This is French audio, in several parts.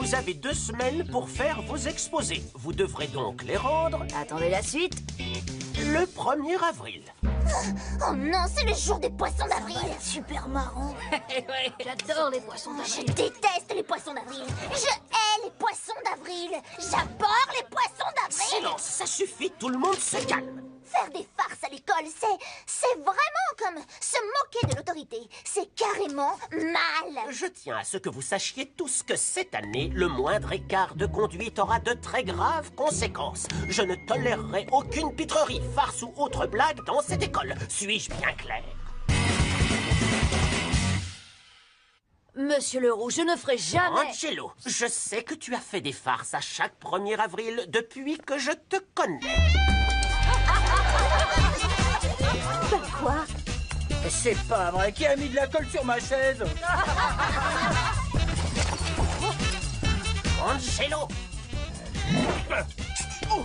Vous avez 2 semaines pour faire vos exposés. Vous devrez donc les rendre Attendez la suite. le 1er avril. Oh non, c'est le jour des poissons d'avril. Super marrant. J'adore les poissons Je d'avril. déteste les poissons d'avril. Je hais les poissons d'avril. J'abhorre les poissons d'avril. Silence, ça suffit, tout le monde se calme. Faire des farces à l'école, c'est vraiment comme se moquer de l'autorité. C'est carrément mal. Je tiens à ce que vous sachiez tous que cette année, le moindre écart de conduite aura de très graves conséquences. Je ne tolérerai aucune pitrerie, farce ou autre blague dans cette école. Suis-je bien clair? Monsieur Leroux, je ne ferai jamais... Angelo, je sais que tu as fait des farces à chaque 1er avril depuis que je te connais. Quoi? C'est pas vrai, qui a mis de la colle sur ma chaise? Angelo! Oh,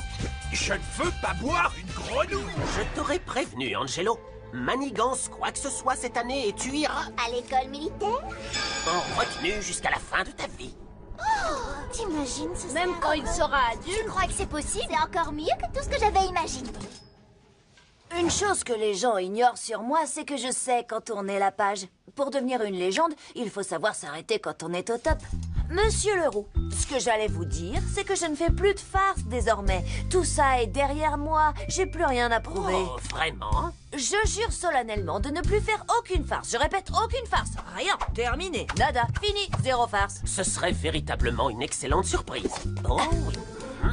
je ne veux pas boire une grenouille. Je t'aurais prévenu, Angelo. Manigance quoi que ce soit cette année et tu iras À l'école militaire? en retenue jusqu'à la fin de ta vie. T'imagines ce Même quand il sera Tu adulte. crois que c'est possible? C'est encore mieux que tout ce que j'avais imaginé. Une chose que les gens ignorent sur moi, c'est que je sais quand tourner la page. Pour devenir une légende, il faut savoir s'arrêter quand on est au top. Monsieur Leroux, ce que j'allais vous dire, c'est que je ne fais plus de farce désormais. Tout ça est derrière moi, j'ai plus rien à prouver. Oh, vraiment? Je jure solennellement de ne plus faire aucune farce. Je répète, aucune farce. Rien. Terminé. Nada. Fini. Zéro farce. Ce serait véritablement une excellente surprise. Oh oui.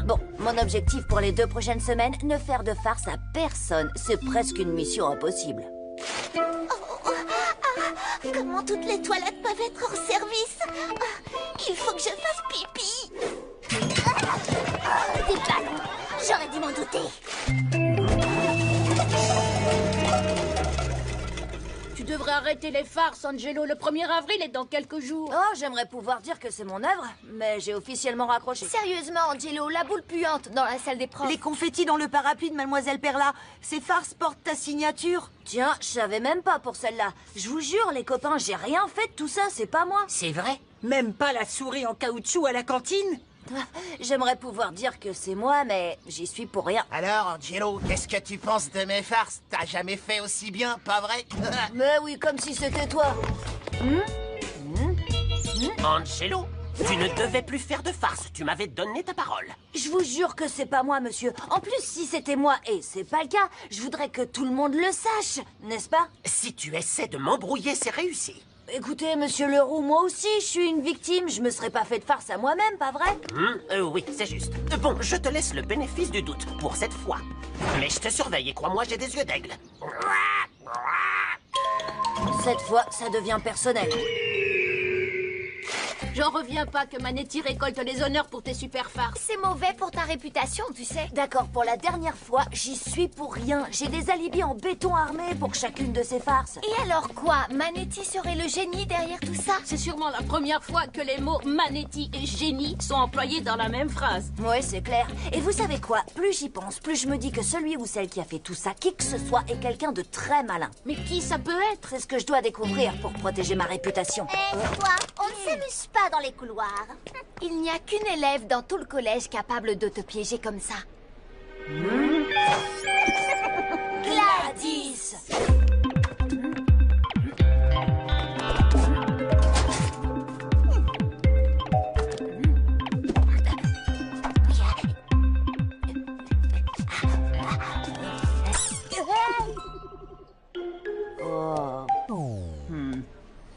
Bon, mon objectif pour les 2 prochaines semaines, ne faire de farce à personne. C'est presque une mission impossible. Comment toutes les toilettes peuvent être hors service? Il faut que je fasse pipi. Des ballons. J'aurais dû m'en douter. Tu devrais arrêter les farces, Angelo. Le 1er avril est dans quelques jours. Oh, j'aimerais pouvoir dire que c'est mon œuvre, mais j'ai officiellement raccroché. Sérieusement, Angelo, la boule puante dans la salle des profs. Les confettis dans le parapluie de Mademoiselle Perla, ces farces portent ta signature. Tiens, je savais même pas pour celle-là. Je vous jure, les copains, j'ai rien fait de tout ça, c'est pas moi. C'est vrai? Même pas la souris en caoutchouc à la cantine? J'aimerais pouvoir dire que c'est moi, mais j'y suis pour rien. Alors, Angelo, qu'est-ce que tu penses de mes farces? T'as jamais fait aussi bien, pas vrai? Mais oui, comme si c'était toi. Angelo, tu ne devais plus faire de farce. Tu m'avais donné ta parole. Je vous jure que c'est pas moi, monsieur. En plus, si c'était moi, et c'est pas le cas, je voudrais que tout le monde le sache, n'est-ce pas? Si tu essaies de m'embrouiller, c'est réussi. Écoutez, monsieur Leroux, moi aussi, je suis une victime. Je me serais pas fait de farce à moi-même, pas vrai? Oui, c'est juste. Bon, je te laisse le bénéfice du doute pour cette fois. Mais je te surveille et crois-moi, j'ai des yeux d'aigle. Cette fois, ça devient personnel. J'en reviens pas que Manetti récolte les honneurs pour tes super farces. C'est mauvais pour ta réputation, tu sais. D'accord, pour la dernière fois, j'y suis pour rien. J'ai des alibis en béton armé pour chacune de ces farces. Et alors quoi? Manetti serait le génie derrière tout ça? C'est sûrement la première fois que les mots Manetti et génie sont employés dans la même phrase. Ouais, c'est clair. Et vous savez quoi? Plus j'y pense, plus je me dis que celui ou celle qui a fait tout ça, qui que ce soit, est quelqu'un de très malin. Mais qui ça peut être? C'est ce que je dois découvrir pour protéger ma réputation. Toi, on ne s'amuse pas dans les couloirs. Il n'y a qu'une élève dans tout le collège capable de te piéger comme ça. Gladys!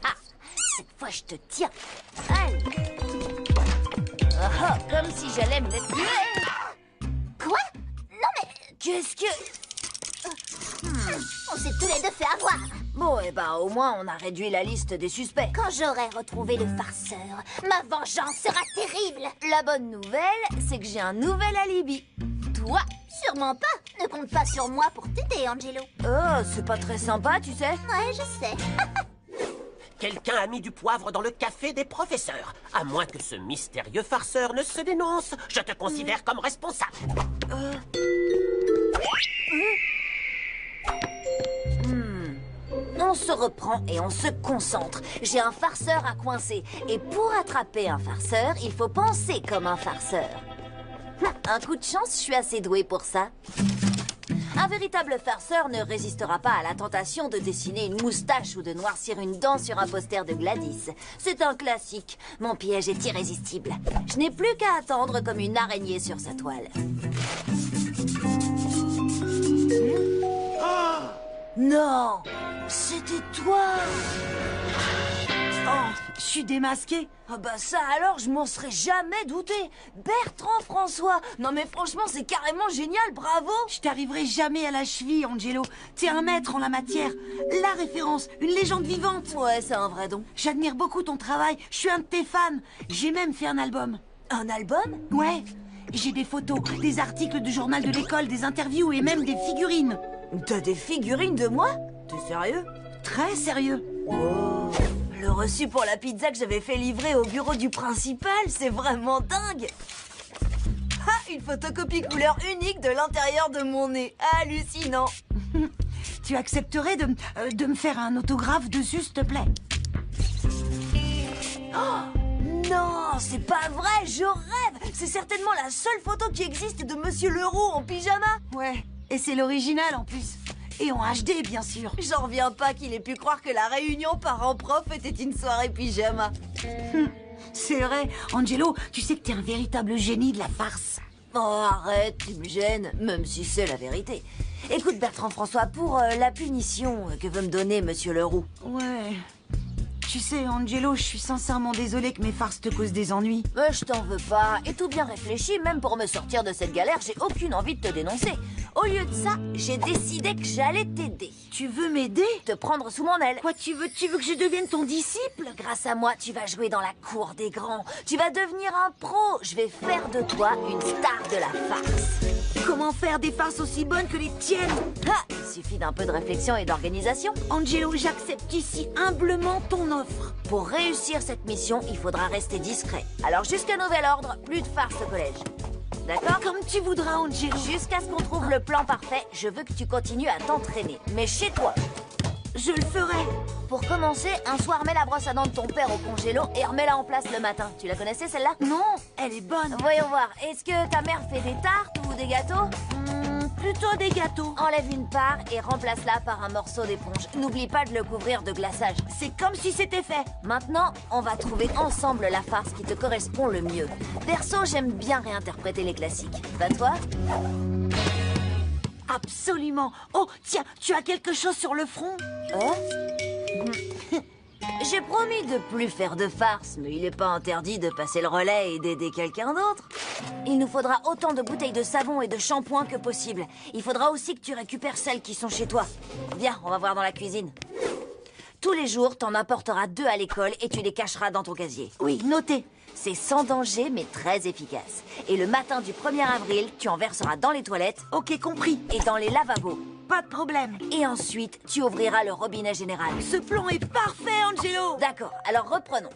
Ah, cette fois je te tiens. Allez. Ah, comme si j'allais me laisser... Quoi? Non mais, Qu'est-ce que... on s'est tous les deux fait avoir. Bon, eh ben, au moins, on a réduit la liste des suspects. Quand j'aurai retrouvé le farceur, ma vengeance sera terrible. La bonne nouvelle, c'est que j'ai un nouvel alibi. Toi, sûrement pas. Ne compte pas sur moi pour t'aider, Angelo. Oh, c'est pas très sympa, tu sais. Ouais, je sais. Quelqu'un a mis du poivre dans le café des professeurs. À moins que ce mystérieux farceur ne se dénonce, je te considère comme responsable. On se reprend et on se concentre. J'ai un farceur à coincer. Et pour attraper un farceur, il faut penser comme un farceur. Un coup de chance, je suis assez douée pour ça. Un véritable farceur ne résistera pas à la tentation de dessiner une moustache ou de noircir une dent sur un poster de Gladys. C'est un classique. Mon piège est irrésistible. Je n'ai plus qu'à attendre comme une araignée sur sa toile. Non, c'était toi. Oh, je suis démasquée. Ah bah ça alors, je m'en serais jamais douté. Bertrand François. Non mais franchement, c'est carrément génial, bravo. Je t'arriverai jamais à la cheville, Angelo. T'es un maître en la matière. La référence, une légende vivante. Ouais, c'est un vrai don. J'admire beaucoup ton travail. Je suis un de tes fans. J'ai même fait un album. Un album? Ouais. J'ai des photos, des articles du journal de l'école, des interviews et même des figurines. T'as des figurines de moi? T'es sérieux? Très sérieux. Oh, le reçu pour la pizza que j'avais fait livrer au bureau du principal, c'est vraiment dingue. Ah, une photocopie couleur unique de l'intérieur de mon nez. Hallucinant. Tu accepterais de me faire un autographe dessus, s'il te plaît? Non, c'est pas vrai, je rêve. C'est certainement la seule photo qui existe de Monsieur Leroux en pyjama. Ouais, et c'est l'original en plus. Et en HD, bien sûr. J'en reviens pas qu'il ait pu croire que la réunion parents-prof était une soirée pyjama. C'est vrai, Angelo, tu sais que t'es un véritable génie de la farce. Oh, arrête, tu me gênes, même si c'est la vérité. Écoute, Bertrand François, pour la punition que veut me donner Monsieur Leroux. Ouais. Tu sais, Angelo, je suis sincèrement désolée que mes farces te causent des ennuis. Je t'en veux pas. Et tout bien réfléchi, même pour me sortir de cette galère, j'ai aucune envie de te dénoncer. Au lieu de ça, j'ai décidé que j'allais t'aider. Tu veux m'aider? Te prendre sous mon aile. Quoi, tu veux que je devienne ton disciple? Grâce à moi, tu vas jouer dans la cour des grands. Tu vas devenir un pro. Je vais faire de toi une star de la farce. Comment faire des farces aussi bonnes que les tiennes? Ah, il suffit d'un peu de réflexion et d'organisation. Angelo, j'accepte ici humblement ton offre. Pour réussir cette mission, il faudra rester discret. Alors jusqu'à nouvel ordre, plus de farce au collège. D'accord? Comme tu voudras, Angelo. Jusqu'à ce qu'on trouve le plan parfait, je veux que tu continues à t'entraîner. Mais chez toi. Je le ferai. Pour commencer, un soir, mets la brosse à dents de ton père au congélo et remets-la en place le matin. Tu la connaissais, celle-là? Non, elle est bonne. Voyons voir. Est-ce que ta mère fait des tartes ou des gâteaux? Plutôt des gâteaux. Enlève une part et remplace-la par un morceau d'éponge. N'oublie pas de le couvrir de glaçage. C'est comme si c'était fait. Maintenant, on va trouver ensemble la farce qui te correspond le mieux. Perso, j'aime bien réinterpréter les classiques. Pas toi? Absolument. Oh, tiens, tu as quelque chose sur le front? J'ai promis de plus faire de farce, mais il n'est pas interdit de passer le relais et d'aider quelqu'un d'autre. Il nous faudra autant de bouteilles de savon et de shampoing que possible. Il faudra aussi que tu récupères celles qui sont chez toi. Viens, on va voir dans la cuisine. Tous les jours, t'en apporteras 2 à l'école et tu les cacheras dans ton casier. Oui, noté. C'est sans danger, mais très efficace. Et le matin du 1er avril, tu en verseras dans les toilettes. Ok, compris. Et dans les lavabos. Pas de problème. Et ensuite, tu ouvriras le robinet général. Ce plan est parfait, Angelo. D'accord, alors reprenons.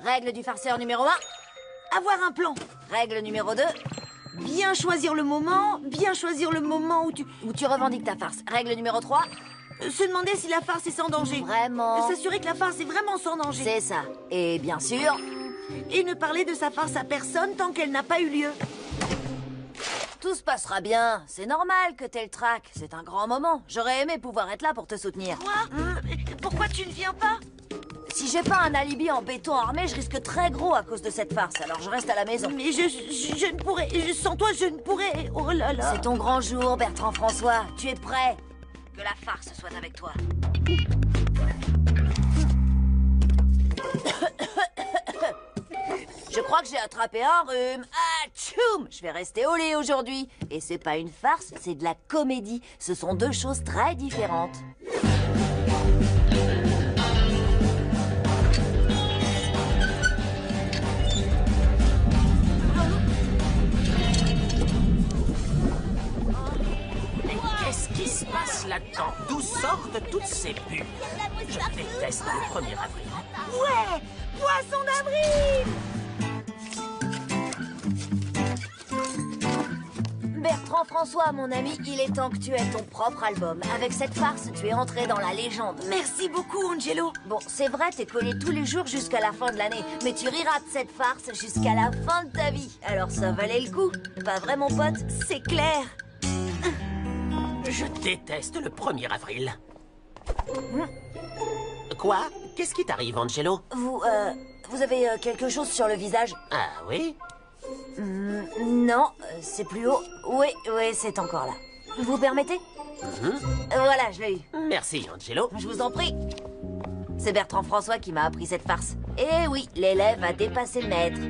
Règle du farceur numéro 1. Avoir un plan. Règle numéro 2. Bien choisir le moment où tu revendiques ta farce. Règle numéro 3. Se demander si la farce est sans danger. Vraiment. S'assurer que la farce est vraiment sans danger. C'est ça. Et bien sûr... Et ne parler de sa farce à personne tant qu'elle n'a pas eu lieu. Tout se passera bien. C'est normal que t'aies le trac. C'est un grand moment. J'aurais aimé pouvoir être là pour te soutenir. Quoi? Pourquoi tu ne viens pas? Si j'ai pas un alibi en béton armé, je risque très gros à cause de cette farce. Alors je reste à la maison. Mais je ne pourrais... Sans toi, je ne pourrais... Oh là là. C'est ton grand jour, Bertrand François. Tu es prêt? Que la farce soit avec toi. Je crois que j'ai attrapé un rhume. Atchoum! Je vais rester au lit aujourd'hui. Et c'est pas une farce, c'est de la comédie. Ce sont 2 choses très différentes. Mais qu'est-ce qui se passe là-dedans? D'où sortent toutes ces bulles? Je déteste le 1er avril. Ouais! Poisson d'avril! Bertrand François, mon ami, il est temps que tu aies ton propre album. Avec cette farce, tu es entré dans la légende. Merci beaucoup, Angelo. Bon, c'est vrai, t'es collé tous les jours jusqu'à la fin de l'année, mais tu riras de cette farce jusqu'à la fin de ta vie. Alors ça valait le coup. Pas vrai, mon pote? C'est clair. Je déteste le 1er avril. Quoi? Qu'est-ce qui t'arrive, Angelo? Vous avez quelque chose sur le visage? Ah oui? Non, c'est plus haut. Oui, c'est encore là. Vous permettez? Voilà, je l'ai eu. Merci, Angelo. Je vous en prie. C'est Bertrand François qui m'a appris cette farce. Eh oui, l'élève a dépassé le maître.